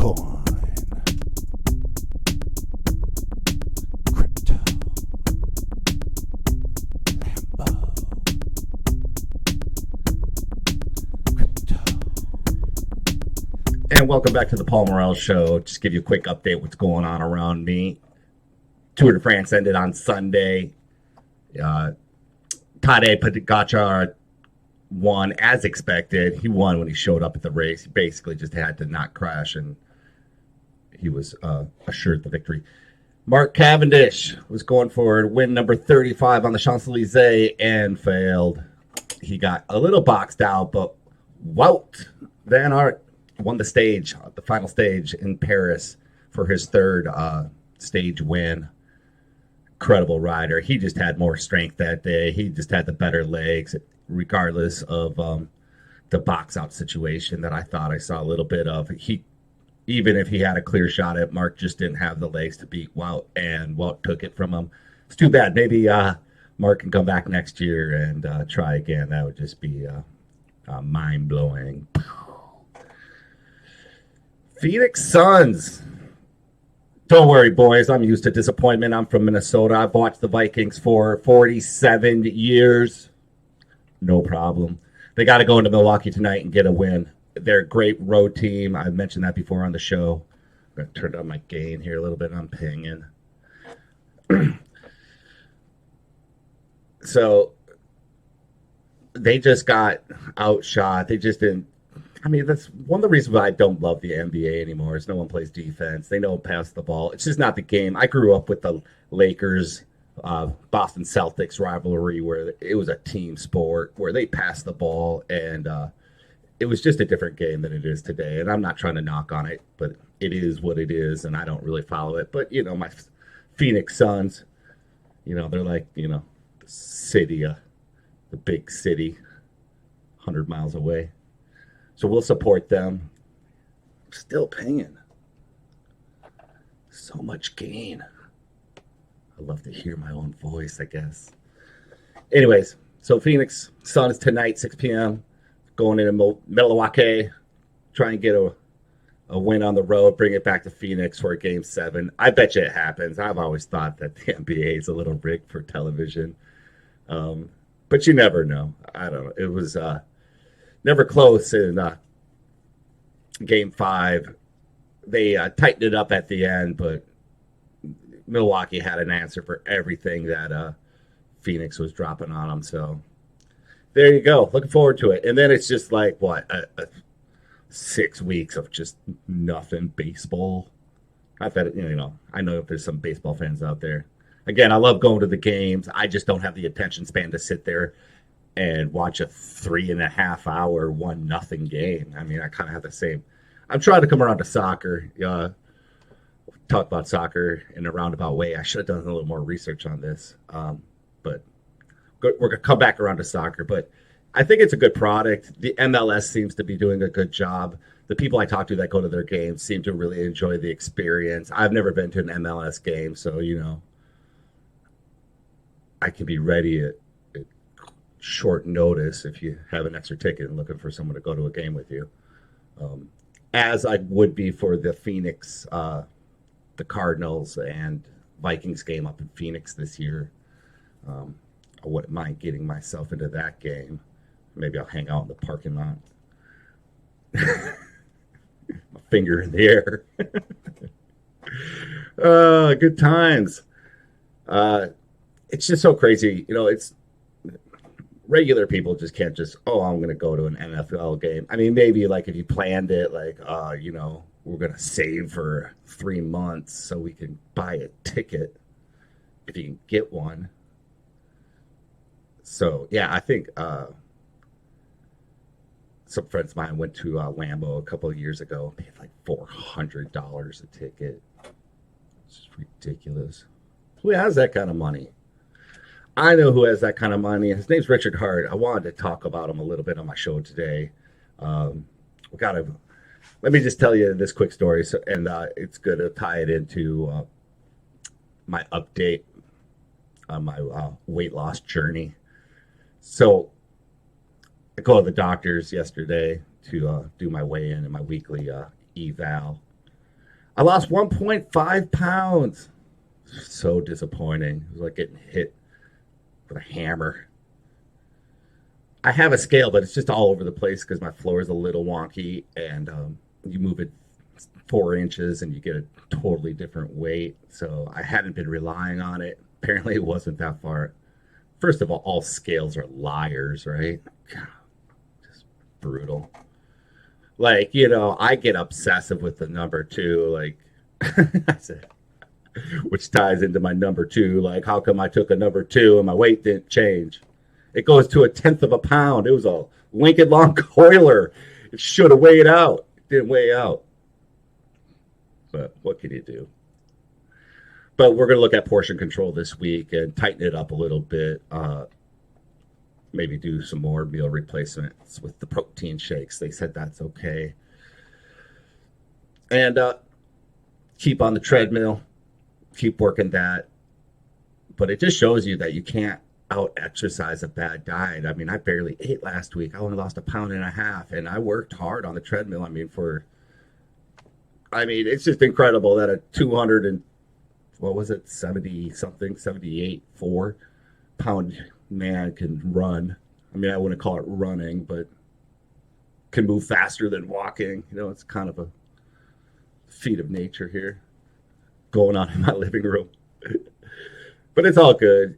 Bitcoin, crypto, Lambo, crypto. And welcome back to the Paul Murrell Show. Just give you a quick update what's going on around me. Tour de France ended on Sunday. Tadej Pogacar won as expected. He won when he showed up at the race. He basically just had to not crash, and he was assured the victory. Mark Cavendish was going for win number 35 on the Champs-Elysees and failed. He got a little boxed out, but Wout Van Aert won the stage, the final stage in Paris for his third stage win. Incredible rider. He just had more strength that day. He just had the better legs, regardless of the box out situation that I thought I saw a little bit of. Even if he had a clear shot at Mark, just didn't have the legs to beat Wout, and Wout took it from him. It's too bad. Maybe Mark can come back next year and try again. That would just be mind-blowing. Phoenix Suns. Don't worry, boys. I'm used to disappointment. I'm from Minnesota. I've watched the Vikings for 47 years. No problem. They got to go into Milwaukee tonight and get a win. They're a great road team. I've mentioned that before on the show. I'm going to turn down my gain here a little bit. I'm pinging. So they just got outshot. They just didn't. I mean, that's one of the reasons why I don't love the NBA anymore is no one plays defense. They don't pass the ball. It's just not the game. I grew up with the Lakers, Boston Celtics rivalry where it was a team sport where they passed the ball, and it was just a different game than it is today. And I'm not trying to knock on it, but it is what it is, and I don't really follow it. But, you know, my Phoenix Suns, you know, they're like, you know, the city, the big city, 100 miles away. So we'll support them. Still paying. So much gain. I love to hear my own voice, I guess. Anyways, so Phoenix Suns tonight, 6 p.m. Going into Milwaukee. Try and get a win on the road. Bring it back to Phoenix for a Game 7. I bet you it happens. I've always thought that the NBA is a little rigged for television. But you never know. I don't know. It was... never close in Game 5. They tightened it up at the end, but Milwaukee had an answer for everything that Phoenix was dropping on them. So there you go. Looking forward to it. And then it's just like, what, 6 weeks of just nothing baseball. I bet, you know, I know if there's some baseball fans out there. Again, I love going to the games. I just don't have the attention span to sit there and watch a 3.5 hour 1-0 game. I mean, I kind of have the same. I'm trying to come around to soccer. Talk about soccer in a roundabout way. I should have done a little more research on this. But we're going to come back around to soccer. But I think it's a good product. The MLS seems to be doing a good job. The people I talk to that go to their games seem to really enjoy the experience. I've never been to an MLS game, so, you know, I can be ready at short notice if you have an extra ticket and looking for someone to go to a game with you, as I would be for the Phoenix, the Cardinals and Vikings game up in Phoenix this year. I wouldn't mind getting myself into that game. Maybe I'll hang out in the parking lot. My finger in the air. Good times. It's just so crazy. You know, it's regular people just can't just, I'm going to go to an NFL game. I mean, maybe like if you planned it, like, you know, we're going to save for 3 months so we can buy a ticket if you can get one. So, yeah, I think some friends of mine went to Lambeau a couple of years ago, paid like $400 a ticket. It's just ridiculous. Who has that kind of money? I know who has that kind of money. His name's Richard Hart. I wanted to talk about him a little bit on my show today. Let me just tell you this quick story, and it's good to tie it into my update on my weight loss journey. So I go to the doctors yesterday to do my weigh-in and my weekly eval. I lost 1.5 pounds. So disappointing. It was like getting hit with a hammer. I have a scale, but it's just all over the place because my floor is a little wonky, and you move it 4 inches and you get a totally different weight. So I hadn't been relying on it. Apparently, it wasn't that far. First of all scales are liars, right? God, just brutal. Like, I get obsessive with the number two. Like, I said, which ties into my number two. Like, how come I took a number two and my weight didn't change? It goes to 1/10 of a pound. It was a Lincoln Long coiler. It should have weighed out. It didn't weigh out. But what can you do? But we're going to look at portion control this week and tighten it up a little bit. Maybe do some more meal replacements with the protein shakes. They said that's okay. And keep on the treadmill. Keep working that. But it just shows you that you can't out-exercise a bad diet. I mean, I barely ate last week. I only lost 1.5 pounds, and I worked hard on the treadmill. It's just incredible that a 200 and what was it, 70 something, 78, 4-pound man can run. I mean, I wouldn't call it running, but can move faster than walking. It's kind of a feat of nature here going on in my living room. But it's all good.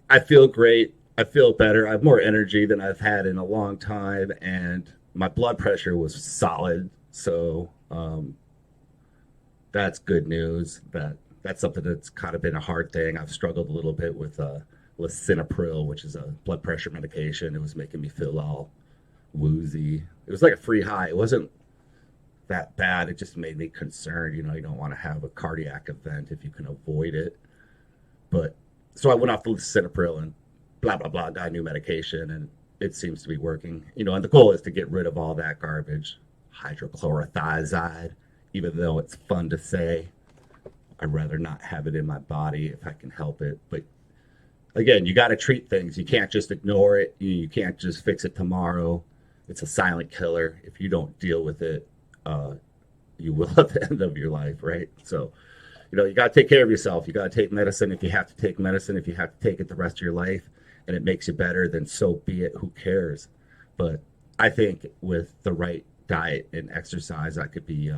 I feel great. I feel better. I have more energy than I've had in a long time, and my blood pressure was solid. So that's good news. That's something that's kind of been a hard thing. I've struggled a little bit with lisinopril, which is a blood pressure medication. It was making me feel all woozy. It was like a free high. It wasn't that bad. It just made me concerned. You don't want to have a cardiac event if you can avoid it. But so I went off the lisinopril and blah, blah, blah, got a new medication, and it seems to be working. And the goal is to get rid of all that garbage, hydrochlorothiazide, even though it's fun to say. I'd rather not have it in my body if I can help it. But again, you got to treat things. You can't just ignore it. You can't just fix it tomorrow. It's a silent killer. If you don't deal with it, you will at the end of your life, right? So, you got to take care of yourself. You got to take medicine if you have to take medicine. If you have to take it the rest of your life and it makes you better, then so be it. Who cares? But I think with the right diet and exercise, I could be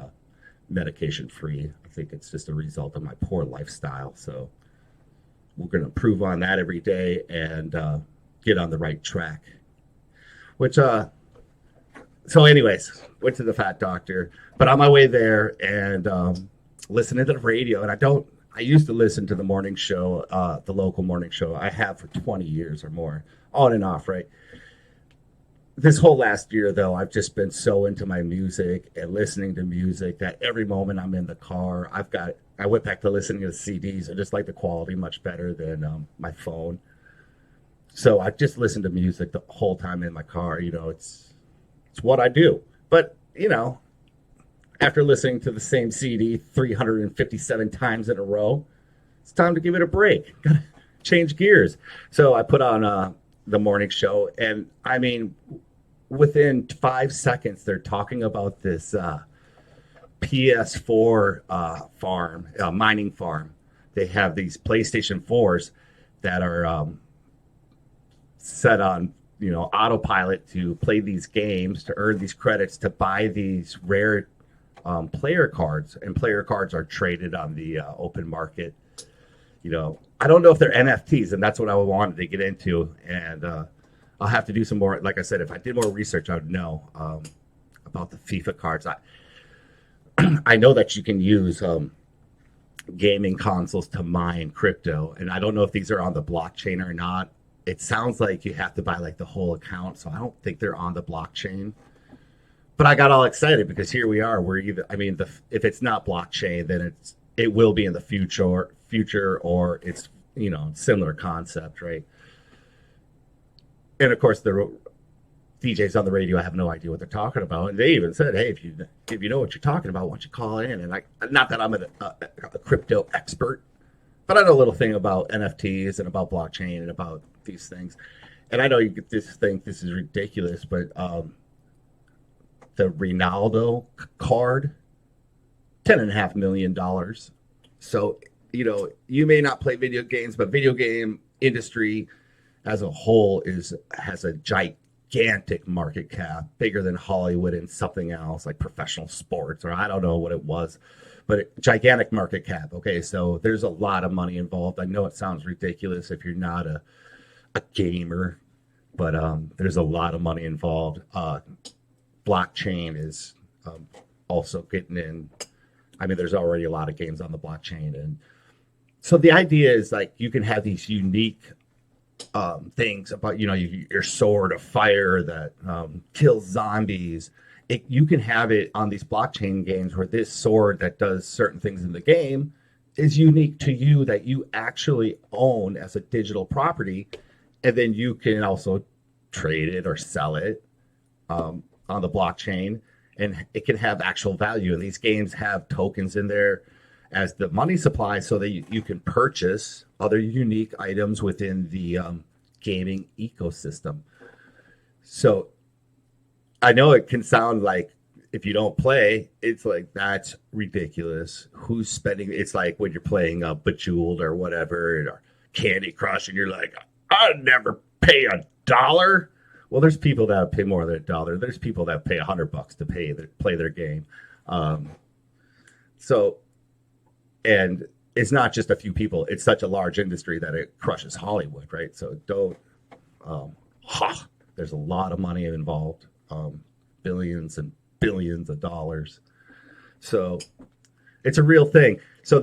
medication free. I think it's just a result of my poor lifestyle. So we're going to improve on that every day and get on the right track. So anyways, went to the fat doctor, but on my way there and listening to the radio, and I used to listen to the morning show, the local morning show. I have for 20 years or more, on and off, right? This whole last year, though, I've just been so into my music and listening to music that every moment I'm in the car, I went back to listening to the CDs. I just like the quality much better than my phone. So I just listen to music the whole time in my car. It's what I do. But, after listening to the same CD 357 times in a row, it's time to give it a break. Gotta change gears. So I put on the morning show, and I mean, within 5 seconds, they're talking about this PS4 farm, mining farm. They have these PlayStation 4s that are set on, autopilot to play these games, to earn these credits, to buy these rare player cards, and player cards are traded on the open market. I don't know if they're NFTs, and that's what I wanted to get into. And I'll have to do some more. Like I said, if I did more research, I would know about the FIFA cards. I know that you can use gaming consoles to mine crypto, and I don't know if these are on the blockchain or not. It sounds like you have to buy like the whole account, so I don't think they're on the blockchain. But I got all excited because here we are. If it's not blockchain, then it will be in the future, or it's similar concept, right? And of course, the DJs on the radio, I have no idea what they're talking about, and they even said, "Hey, if you know what you're talking about, why don't you call in?" And not that I'm a crypto expert, but I know a little thing about NFTs and about blockchain and about these things. And I know you get this think this is ridiculous, but the Ronaldo card $10.5 million. So, you may not play video games, but video game industry as a whole has a gigantic market cap, bigger than Hollywood and something else like professional sports, or I don't know what it was, but gigantic market cap. Okay, so there's a lot of money involved. I know it sounds ridiculous if you're not a gamer, but there's a lot of money involved. Blockchain is also getting in. I mean, there's already a lot of games on the blockchain, and so the idea is like you can have these unique things about your sword of fire that kills zombies. You can have it on these blockchain games where this sword that does certain things in the game is unique to you, that you actually own as a digital property, and then you can also trade it or sell it on the blockchain, and it can have actual value. And these games have tokens in there as the money supply, so that you can purchase other unique items within the gaming ecosystem. So I know it can sound like if you don't play, it's like that's ridiculous. Who's spending? It's like when you're playing Bejeweled or whatever, or Candy Crush, and you're like, I'd never pay $1. Well, there's people that pay more than $1. There's people that pay $100 to play their game. And it's not just a few people. It's such a large industry that it crushes Hollywood, right? So there's a lot of money involved, billions and billions of dollars. So it's a real thing. So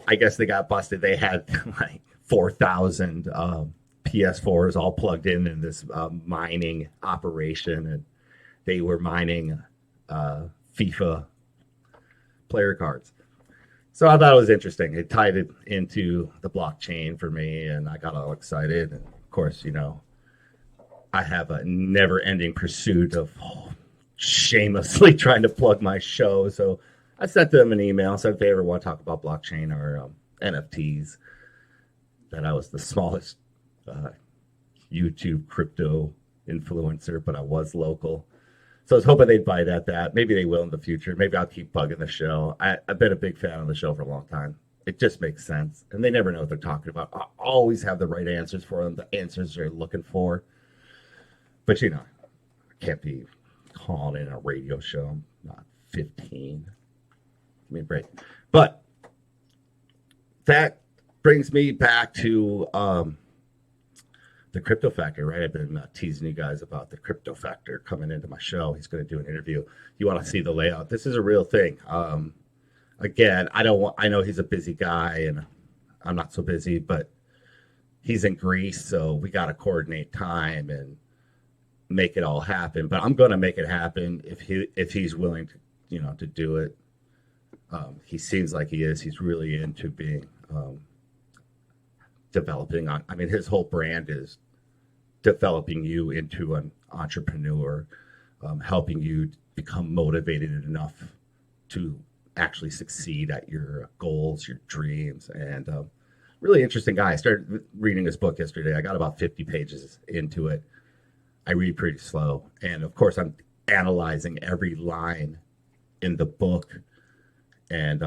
I guess they got busted. They had like 4,000 PS4s all plugged in this mining operation, and they were mining FIFA player cards. So I thought it was interesting. It tied it into the blockchain for me, and I got all excited. And of course, I have a never-ending pursuit of shamelessly trying to plug my show. So I sent them an email, said if they ever want to talk about blockchain or NFTs, that I was the smallest YouTube crypto influencer, but I was local. So I was hoping they'd bite at that. Maybe they will in the future. Maybe I'll keep bugging the show. I've been a big fan of the show for a long time. It just makes sense. And they never know what they're talking about. I always have the right answers for them, the answers they're looking for. But, I can't be calling in a radio show. I'm not 15. Give me a break. But that brings me back to the Crypto Factor, right? I've been teasing you guys about the Crypto Factor coming into my show. He's going to do an interview. You want to see the layout. This is a real thing. Again, I know he's a busy guy, and I'm not so busy, but he's in Greece, so we got to coordinate time and make it all happen. But I'm going to make it happen if he's willing to, to do it. He seems like he is. He's really into being developing on. I mean, his whole brand is developing you into an entrepreneur, helping you become motivated enough to actually succeed at your goals, your dreams, and really interesting guy. I started reading his book yesterday. I got about 50 pages into it. I read pretty slow, and of course, I'm analyzing every line in the book and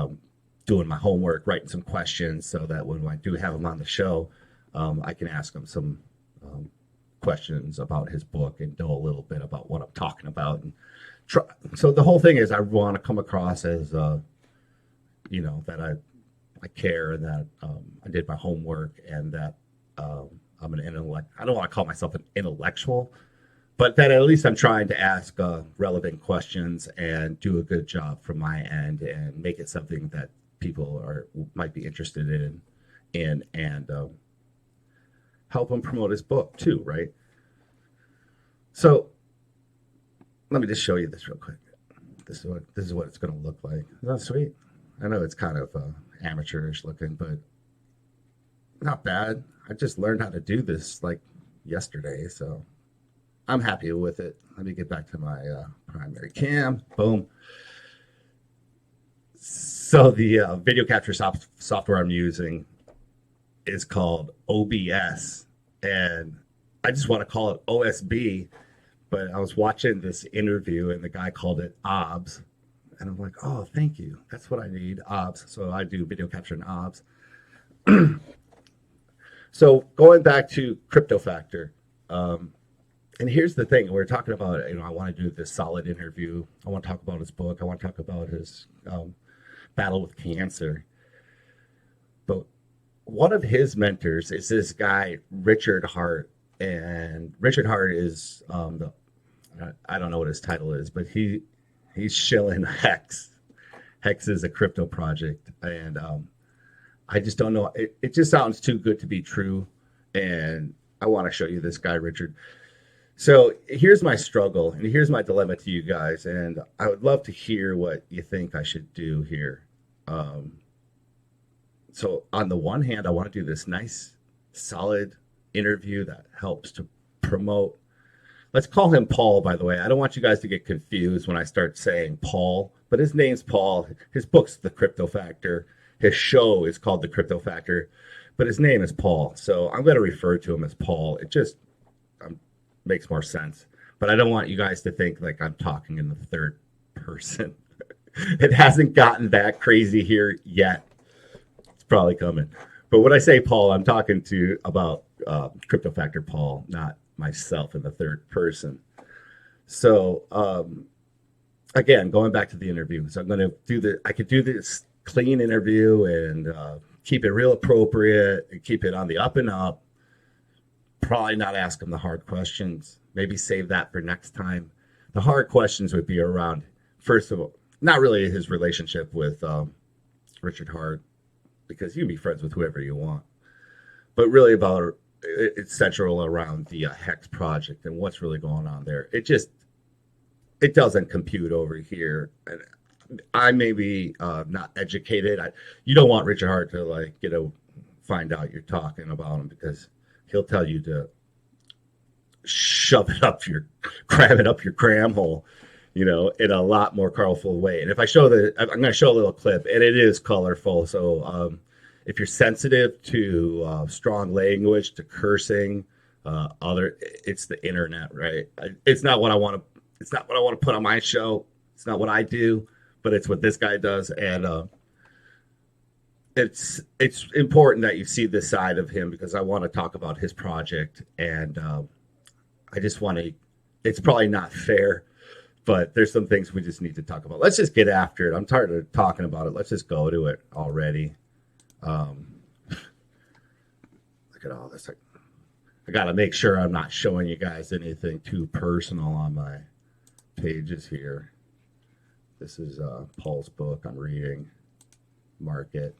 doing my homework, writing some questions so that when I do have him on the show, I can ask him some questions about his book and know a little bit about what I'm talking about. And so the whole thing is I want to come across as, that I care, and that I did my homework, and that I'm an intellect. I don't want to call myself an intellectual, but that at least I'm trying to ask relevant questions and do a good job from my end and make it something that people might be interested in and help him promote his book too, right? So let me just show you this real quick. This is what it's going to look like. Isn't that sweet? I know it's kind of amateurish looking, but not bad. I just learned how to do this like yesterday, so I'm happy with it. Let me get back to my primary cam. Boom. So the video capture software I'm using is called OBS, and I just want to call it OSB, but I was watching this interview and the guy called it OBS, And I'm like, oh, thank you. That's what I need. OBS. So I do video capture and OBS. So going back to Crypto Factor, and here's the thing: we're talking about, I want to do this solid interview. I want to talk about his book. I want to talk about his battle with cancer. But one of his mentors is this guy, Richard Hart, and Richard Hart is I don't know what his title is, but he's shilling Hex. Hex is a crypto project, and I just don't know. It just sounds too good to be true, and I want to show you this guy, Richard. So here's my struggle, and here's my dilemma to you guys, and I would love to hear what you think I should do here. So on the one hand, I want to do this nice, solid interview that helps to promote. Let's call him Paul, by the way. I don't want you guys to get confused when I start saying Paul, but his name's Paul. His book's The Crypto Factor. His show is called The Crypto Factor, but his name is Paul. So I'm going to refer to him as Paul. It just makes more sense. But I don't want you guys to think like I'm talking in the third person. It hasn't gotten that crazy here yet. It's probably coming. But when I say Paul, I'm talking about Crypto Factor Paul, not myself in the third person. So again, going back to the interview. So I'm going to I could do this clean interview and keep it real appropriate and keep it on the up and up. Probably not ask him the hard questions. Maybe save that for next time. The hard questions would be around, first of all, not really his relationship with Richard Hart, because you can be friends with whoever you want, but really about it's central around the Hex project and what's really going on there. It doesn't compute over here. And I may be not educated. You don't want Richard Hart to find out you're talking about him, because he'll tell you to cram it up your cram hole, in a lot more colorful way. And if I'm going to show a little clip, and it is colorful. So if you're sensitive to strong language, to cursing, it's the internet, right? It's not what I want to put on my show. It's not what I do, but it's what this guy does. And it's important that you see this side of him, because I want to talk about his project, and I just want to. It's probably not fair, but there's some things we just need to talk about. Let's just get after it. I'm tired of talking about it. Let's just go to it already. Look at all this. I got to make sure I'm not showing you guys anything too personal on my pages here. This is Paul's book I'm reading. Market.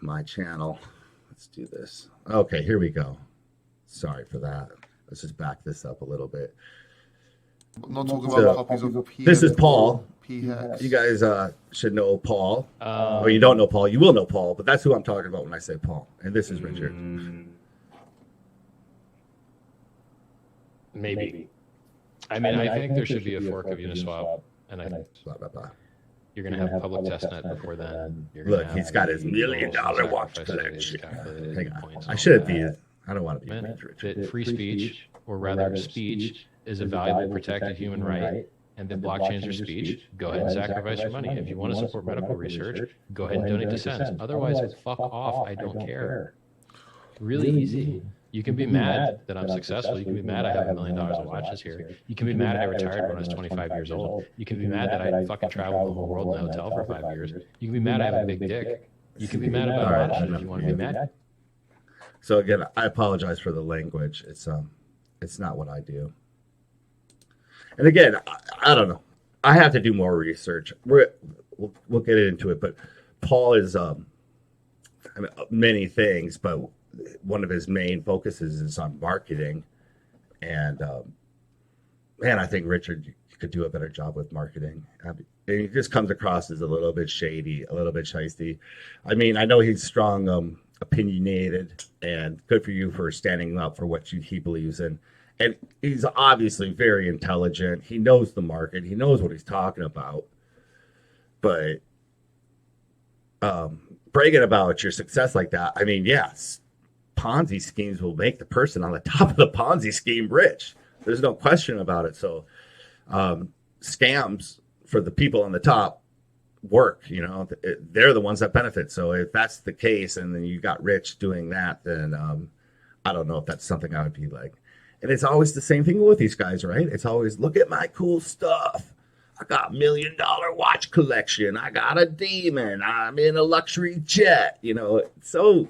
My channel. Let's do this. Okay, here we go. Sorry for that. Let's just back this up a little bit. Not talk about copies of this is Paul. P-Hex. You guys should know Paul. Or you don't know Paul. You will know Paul, but that's who I'm talking about when I say Paul. And this is Richard. Maybe. I think there should be a fork of Uniswap, and I think Blah, blah, blah. you're going to have public testnet before then. Look, he's got his $1 million watch collection. Hang on. I shouldn't be. I don't want to be that free speech, or rather speech, is a valuable protected human right, and that blockchains are speech. Go ahead and sacrifice your money. If you want to support medical research, go ahead and donate to cents. Otherwise, fuck off. I don't care. Really easy. You can be mad that I'm successful. You can be mad I have $1 million in watches here. You can be mad I retired when I was 25 years old. You can be mad that I fucking traveled the whole world in a hotel for 5 years. You can be mad I have a big dick. You can be mad about a lot of shit if you want to be mad. So again, I apologize for the language. It's not what I do. And again, I don't know. I have to do more research. We'll get into it. But Paul is many things, but one of his main focuses is on marketing. And man, I think Richard could do a better job with marketing. He just comes across as a little bit shady, a little bit shisty. I mean, I know he's strong, opinionated, and good for you for standing up for what he believes in. And he's obviously very intelligent. He knows the market. He knows what he's talking about. But bragging about your success like that, I mean, yes, Ponzi schemes will make the person on the top of the Ponzi scheme rich. There's no question about it. So scams for the people on the top work. You know, they're the ones that benefit. So if that's the case, and then you got rich doing that, then I don't know if that's something I would be like. And it's always the same thing with these guys, right? It's always, look at my cool stuff. I got $1 million watch collection. I got a demon. I'm in a luxury jet. You know, so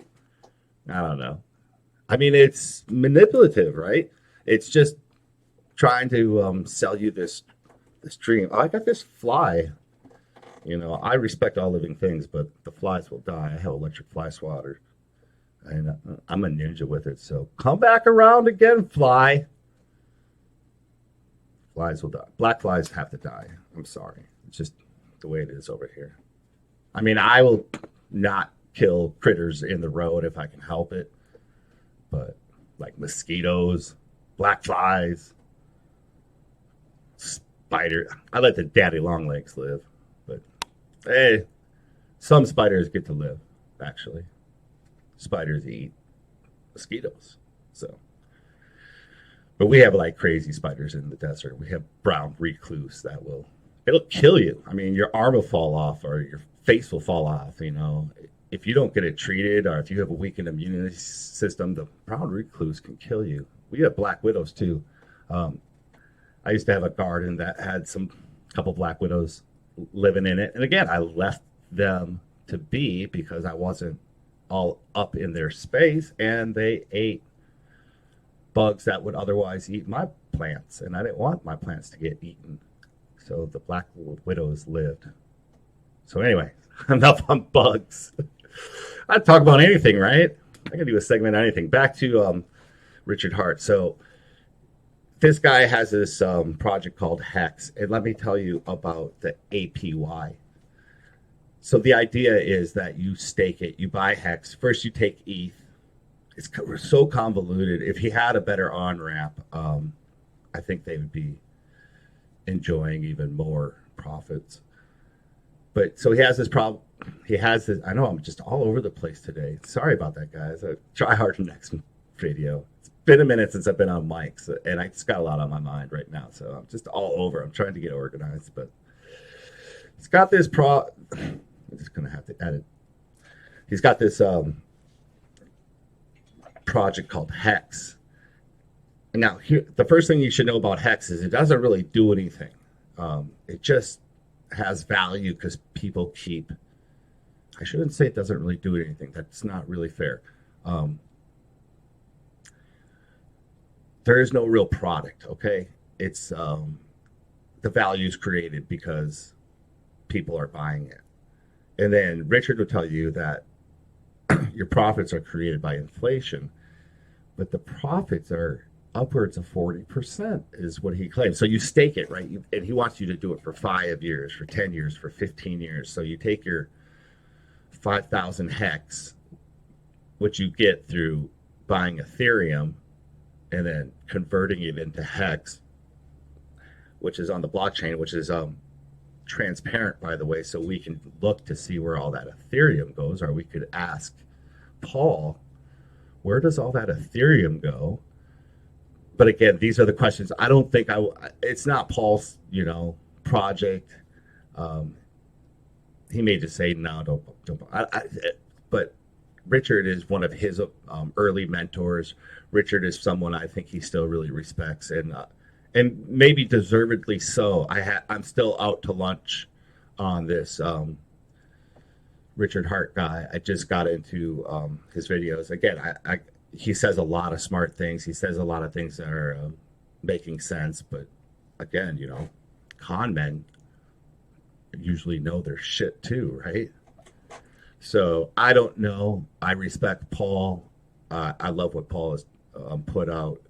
I don't know. I mean, it's manipulative, right? It's just trying to sell you this dream. Oh, I got this fly. You know, I respect all living things, but the flies will die. I have electric fly swatter, and I'm a ninja with it. So come back around again, fly. Flies will die. Black flies have to die. I'm sorry. It's just the way it is over here. I mean, I will not kill critters in the road if I can help it. But like mosquitoes, black flies, spider. I let the daddy long legs live. But hey, some spiders get to live, actually. Spiders eat mosquitoes. So. But we have like crazy spiders in the desert. We have brown recluse that it'll kill you. I mean, your arm will fall off or your face will fall off, you know. If you don't get it treated or if you have a weakened immunity system, the brown recluse can kill you. We have black widows too. I used to have a garden that had couple black widows living in it. And again, I left them to be because I wasn't all up in their space, and they ate bugs that would otherwise eat my plants, and I didn't want my plants to get eaten. So the black widows lived. So anyway, enough on bugs. I'd talk about anything, right? I can do a segment on anything. Back to Richard Hart. So this guy has this project called Hex, and let me tell you about the APY. So the idea is that you stake it. You buy Hex. First you take ETH. It's so convoluted. If he had a better on-ramp, I think they would be enjoying even more profits. But so he has this problem. He has this. I know I'm just all over the place today. Sorry about that, guys. I'll try harder next video. It's been a minute since I've been on mics, and I just got a lot on my mind right now. So I'm just all over. I'm trying to get organized, but it's got this I'm just going to have to edit. He's got this project called Hex. Now, here, the first thing you should know about Hex is it doesn't really do anything. It just has value because people keep. I shouldn't say it doesn't really do anything. That's not really fair. There is no real product. Okay, it's the value is created because people are buying it, and then Richard will tell you that your profits are created by inflation, but the profits are upwards of 40% is what he claims. So you stake it, right? And he wants you to do it for 5 years, for 10 years, for 15 years. So you take your 5,000 Hex, which you get through buying Ethereum and then converting it into Hex, which is on the blockchain, which is transparent, by the way, so we can look to see where all that Ethereum goes, or we could ask Paul, where does all that Ethereum go? But again, these are the questions. I don't think it's not Paul's, project. He may just say, no, don't. But Richard is one of his early mentors. Richard is someone I think he still really respects, and maybe deservedly so. I'm still out to lunch on this Richard Hart guy. I just got into his videos. Again, he says a lot of smart things. He says a lot of things that are making sense. But again, con men usually know their shit too, right? So I don't know. I respect Paul. I love what Paul has put out.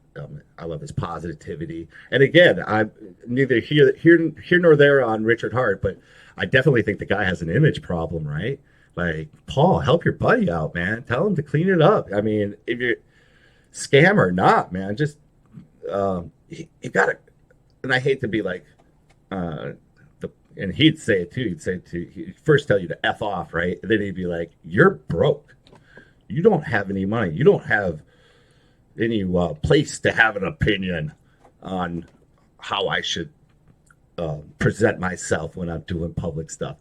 I love his positivity. And again, I'm neither here nor there on Richard Hart, but I definitely think the guy has an image problem, right? Like, Paul, help your buddy out, man. Tell him to clean it up. I mean, if you're scam or not, man, just you got to. And I hate to be like, and he'd say it too. He'd first tell you to F off, right? And then he'd be like, you're broke. You don't have any money. You don't have any place to have an opinion on how I should present myself when I'm doing public stuff.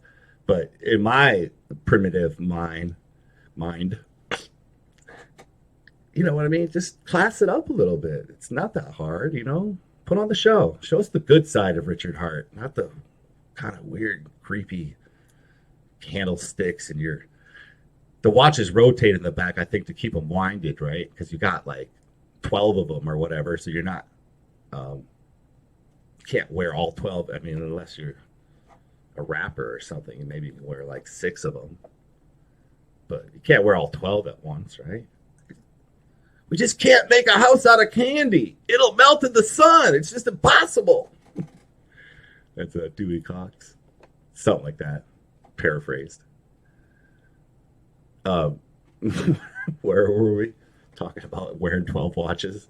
But in my primitive mind, you know what I mean? Just class it up a little bit. It's not that hard, you know? Put on the show. Show us the good side of Richard Hart, not the kind of weird, creepy candlesticks and the watches rotate in the back, I think, to keep them winded, right? Because you got like 12 of them or whatever, so you're not, can't wear all 12. I mean, unless you're a rapper or something, you maybe can wear like 6 of them. But you can't wear all 12 at once, right? We just can't make a house out of candy. It'll melt in the sun. It's just impossible. That's Dewey Cox. Something like that. Paraphrased. Where were we? Talking about wearing 12 watches.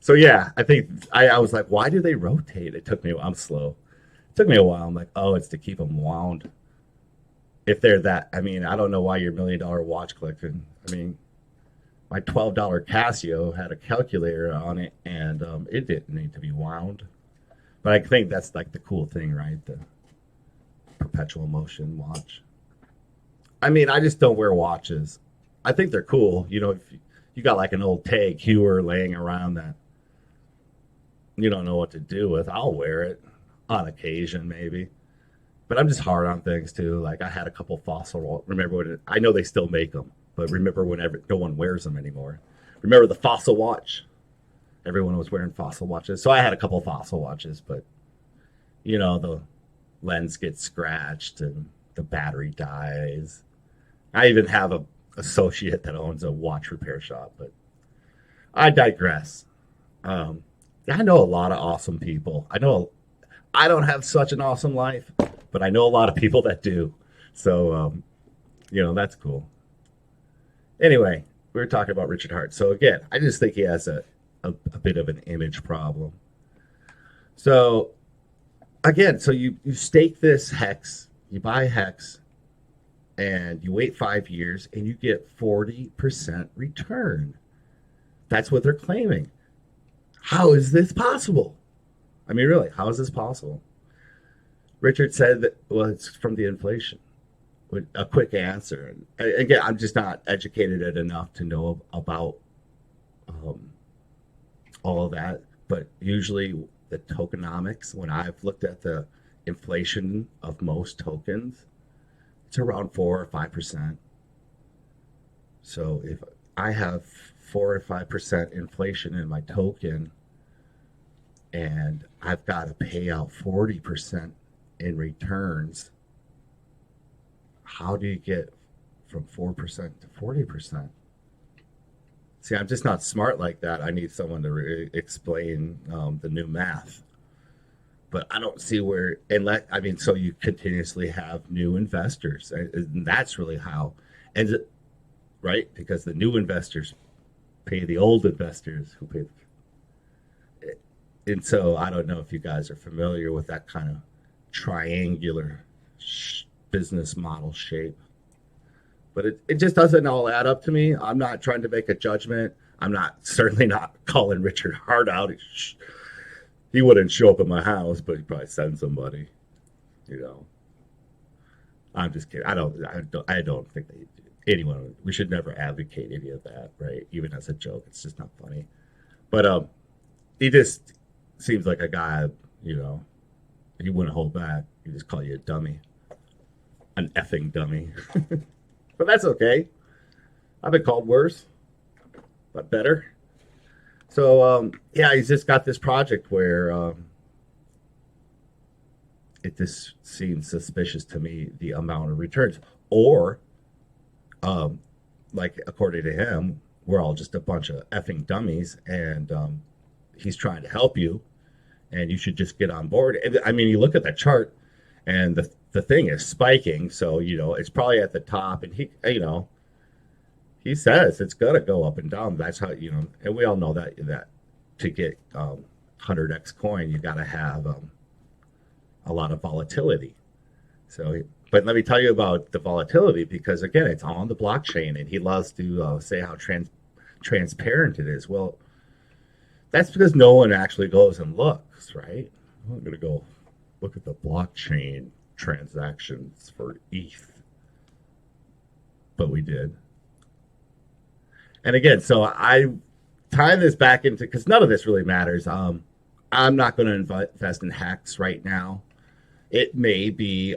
So yeah, I think I was like, why do they rotate? It took me, I'm slow. It took me a while. I'm like, oh, it's to keep them wound. If they're that, I mean, I don't know why you're $1 million watch collecting. I mean, my $12 Casio had a calculator on it, and it didn't need to be wound. But I think that's like the cool thing, right? The perpetual motion watch. I mean, I just don't wear watches. I think they're cool. You know, if you got like an old Tag Heuer laying around that you don't know what to do with, I'll wear it on occasion, maybe. But I'm just hard on things too. Like I had a couple Fossil. Remember when I know they still make them, but remember whenever no one wears them anymore. Remember the Fossil watch? Everyone was wearing Fossil watches. So I had a couple Fossil watches, but you know, the lens gets scratched and the battery dies. I even have a associate that owns a watch repair shop, but I digress. I know a lot of awesome people. I don't have such an awesome life, but I know a lot of people that do. So, you know, that's cool. Anyway, we were talking about Richard Hart. So again, I just think he has a bit of an image problem. So again, so you stake this hex, you buy hex, and you wait 5 years, and you get 40% return. That's what they're claiming. How is this possible? I mean, really, how is this possible? Richard said that, well, it's from the inflation. A quick answer. And again, I'm just not educated enough to know about all of that. But usually the tokenomics, when I've looked at the inflation of most tokens, it's around 4 or 5%. So if I have 4 or 5% inflation in my token, and I've got to pay out 40% in returns, how do you get from 4% to 40%? See, I'm just not smart like that. I need someone to explain the new math. But I don't see where, so you continuously have new investors. And that's really how, right? Because the new investors pay the old investors who pay. And so I don't know if you guys are familiar with that kind of triangular business model shape. But it just doesn't all add up to me. I'm not trying to make a judgment. I'm certainly not calling Richard Hart out. He wouldn't show up at my house, but he'd probably send somebody, you know. I'm just kidding. I don't think anyone, we should never advocate any of that, right? Even as a joke, it's just not funny. But he just seems like a guy, you know, he wouldn't hold back. He'd just call you a dummy. An effing dummy. But that's okay. I've been called worse, but better. So, yeah, he's just got this project where it just seems suspicious to me, the amount of returns. Or, like, according to him, we're all just a bunch of effing dummies, and he's trying to help you, and you should just get on board. I mean, you look at that chart, and the thing is spiking, so, you know, it's probably at the top, and he says it's going to go up and down. That's how, you know, and we all know that to get 100x coin, you got to have a lot of volatility. So, but let me tell you about the volatility, because again, it's on the blockchain, and he loves to say how transparent it is. Well, that's because no one actually goes and looks, right? I'm going to go look at the blockchain transactions for ETH. But we did. And again, so I tie this back into, because none of this really matters. I'm not going to invest in Hex right now. It may be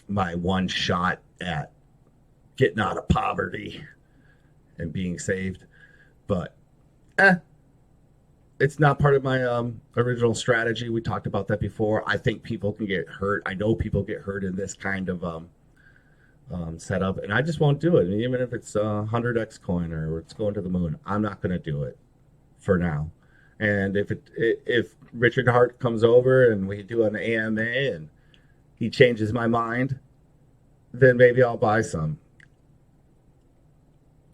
my one shot at getting out of poverty and being saved. But it's not part of my original strategy. We talked about that before. I think people can get hurt. I know people get hurt in this kind of setup, and I just won't do it. And even if it's 100x coin or it's going to the moon, I'm not going to do it for now. And if Richard Hart comes over and we do an AMA and he changes my mind, then maybe I'll buy some.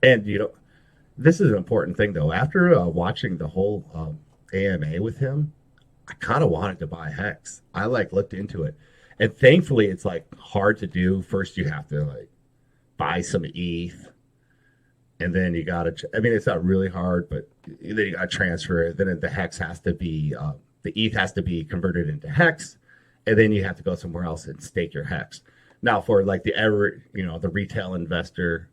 And this is an important thing though. After watching the whole AMA with him, I kind of wanted to buy Hex. I looked into it, and thankfully it's hard to do. First, you have to buy some ETH, and then you gotta. I mean, it's not really hard, but then you gotta transfer it. Then the Hex has to be the ETH has to be converted into Hex, and then you have to go somewhere else and stake your Hex. Now, for the retail investor,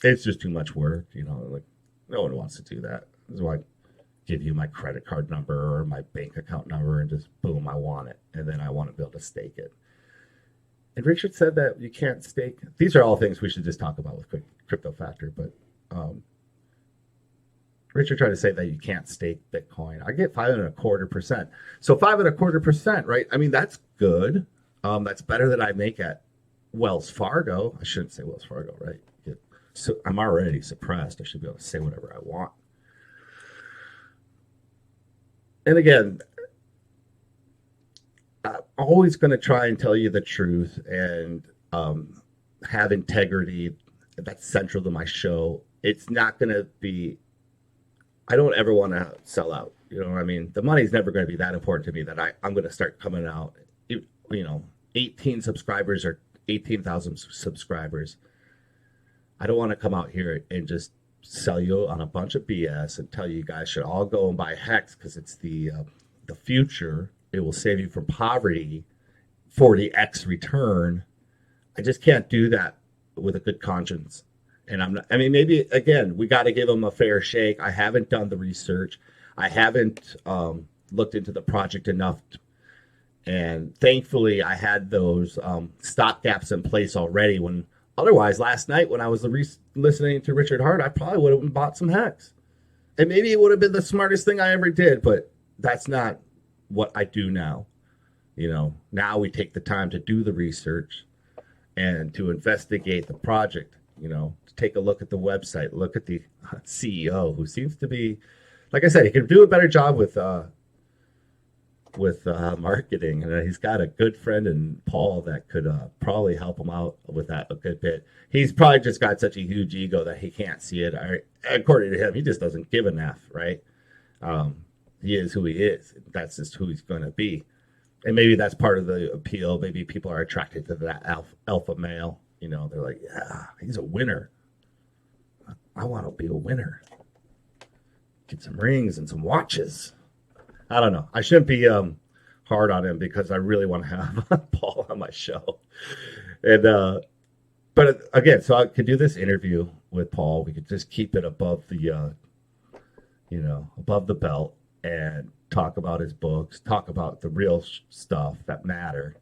it's just too much work. No one wants to do that. This is why I give you my credit card number or my bank account number and just boom, I want it. And then I want to be able to stake it. And Richard said that you can't stake. These are all things we should just talk about with Crypto Factor. But Richard tried to say that you can't stake Bitcoin. I get 5.25%. So 5.25%, right? I mean, that's good. That's better than I make at Wells Fargo. I shouldn't say Wells Fargo, right? So I'm already suppressed. I should be able to say whatever I want. And again, I'm always going to try and tell you the truth and have integrity. That's central to my show. It's not going to be, I don't ever want to sell out. You know what I mean? The money's never going to be that important to me that I'm going to start coming out, 18 subscribers or 18,000 subscribers. I don't want to come out here and just sell you on a bunch of BS and tell you guys should all go and buy Hex because it's the future. It will save you from poverty, 40x return. I just can't do that with a good conscience. And maybe again, we got to give them a fair shake. I haven't done the research. I haven't looked into the project enough. And thankfully, I had those stopgaps in place already. Otherwise, last night when I was listening to Richard Hart, I probably would have bought some Hex. And maybe it would have been the smartest thing I ever did, but that's not what I do now. Now we take the time to do the research and to investigate the project, to take a look at the website, look at the CEO who seems to be, like I said, he could do a better job with marketing, and he's got a good friend in Paul that could probably help him out with that a good bit. He's probably just got such a huge ego that he can't see it. According to him, he just doesn't give an F, right? He is who he is. That's just who he's going to be, and maybe that's part of the appeal. Maybe people are attracted to that alpha male. They're like, yeah, he's a winner. I want to be a winner. Get some rings and some watches. I don't know. I shouldn't be hard on him because I really want to have Paul on my show. And but again, so I could do this interview with Paul. We could just keep it above the above the belt and talk about his books, talk about the real stuff that matter.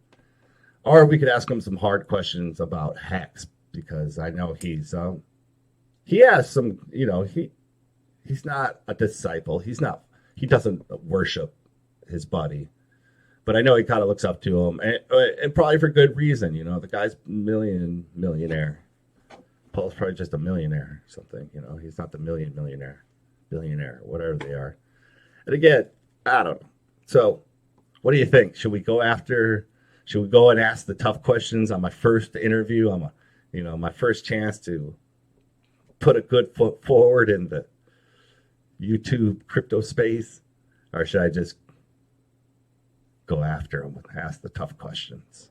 Or we could ask him some hard questions about Hex because I know he has some, he's not a disciple. He doesn't worship his buddy, but I know he kind of looks up to him, and probably for good reason. The guy's millionaire. Paul's probably just a millionaire or something. He's not the millionaire, billionaire, whatever they are. And again, I don't know. So, what do you think? Should we go and ask the tough questions on my first interview? My first chance to put a good foot forward in the YouTube crypto space, or should I just go after them and ask the tough questions?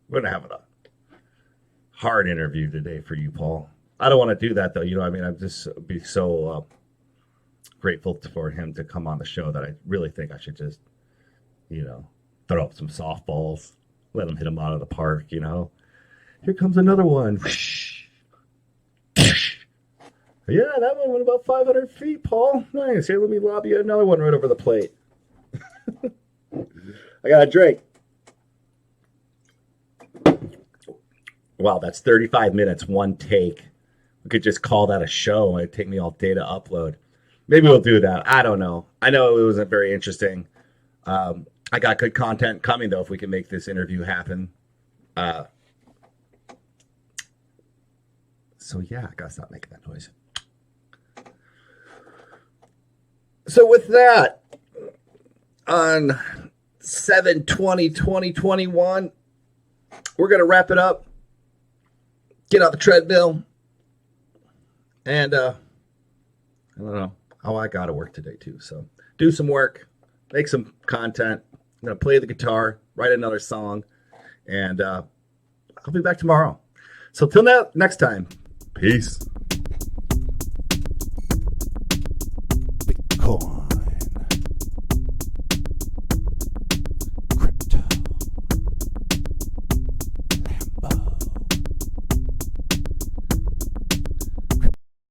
We're gonna have a hard interview today for you, Paul. I don't want to do that though. I'm just be so grateful for him to come on the show that I really think I should just throw up some softballs, let them hit them out of the park, Here comes another one. Yeah, that one went about 500 feet, Paul. Nice. Here, let me lob you another one right over the plate. I got a drink. Wow, that's 35 minutes, one take. We could just call that a show. It'd take me all day to upload. Maybe we'll do that. I don't know. I know it wasn't very interesting. I got good content coming, though, if we can make this interview happen. So, yeah, I got to stop making that noise. So, with that, on 7/20/2021, we're going to wrap it up. Get out the treadmill. And I don't know how I got to work today, too. So, do some work, make some content. I'm going to play the guitar, write another song, and I'll be back tomorrow. So, till next time, peace. Bitcoin.